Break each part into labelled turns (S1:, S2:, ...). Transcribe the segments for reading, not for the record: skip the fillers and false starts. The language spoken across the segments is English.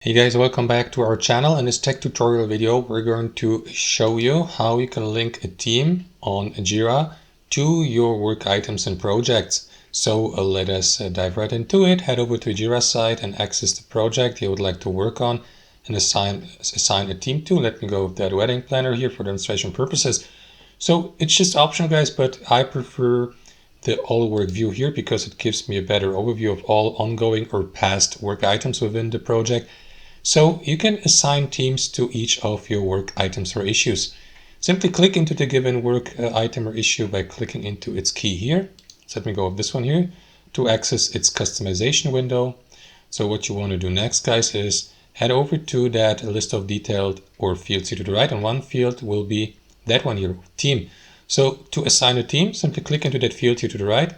S1: Hey guys, welcome back to our channel. In this tech tutorial video, we're going to show you how you can link a team on Jira to your work items and projects. So let us dive right into it. Head over to Jira site and access the project you would like to work on and assign a team to. Let me go with that wedding planner here for demonstration purposes. So it's just optional, guys, but I prefer the all work view here because it gives me a better overview of all ongoing or past work items within the project. So you can assign teams to each of your work items or issues. Simply click into the given work item or issue by clicking into its key here. So let me go with this one here to access its customization window. So what you want to do next, guys, is head over to that list of detailed or fields here to the right, and one field will be that one here, team. So to assign a team, simply click into that field here to the right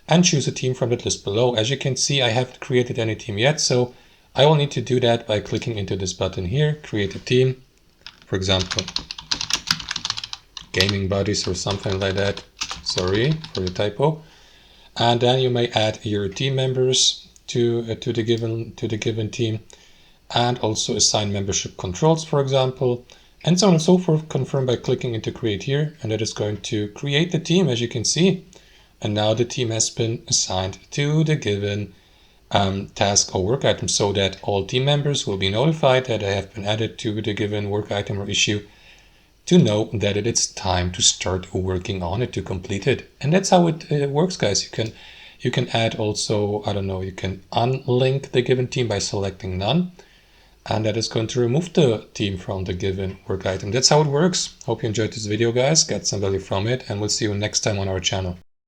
S1: and choose a team from that list below. As you can see, I haven't created any team yet, so I will need to do that by clicking into this button here, create a team, for example, gaming buddies or something like that. Sorry for the typo. And then you may add your team members to the given team, and also assign membership controls, for example, and so on and so forth. Confirm by clicking into create here, and that is going to create the team, as you can see. And now the team has been assigned to the given task or work item, so that all team members will be notified that they have been added to the given work item or issue to know that it is time to start working on it, to complete it. And that's how it works, guys. You can add also, I don't know, you can unlink the given team by selecting none, and that is going to remove the team from the given work item. That's how it works. Hope you enjoyed this video, guys, got some value from it, and we'll see you next time on our channel.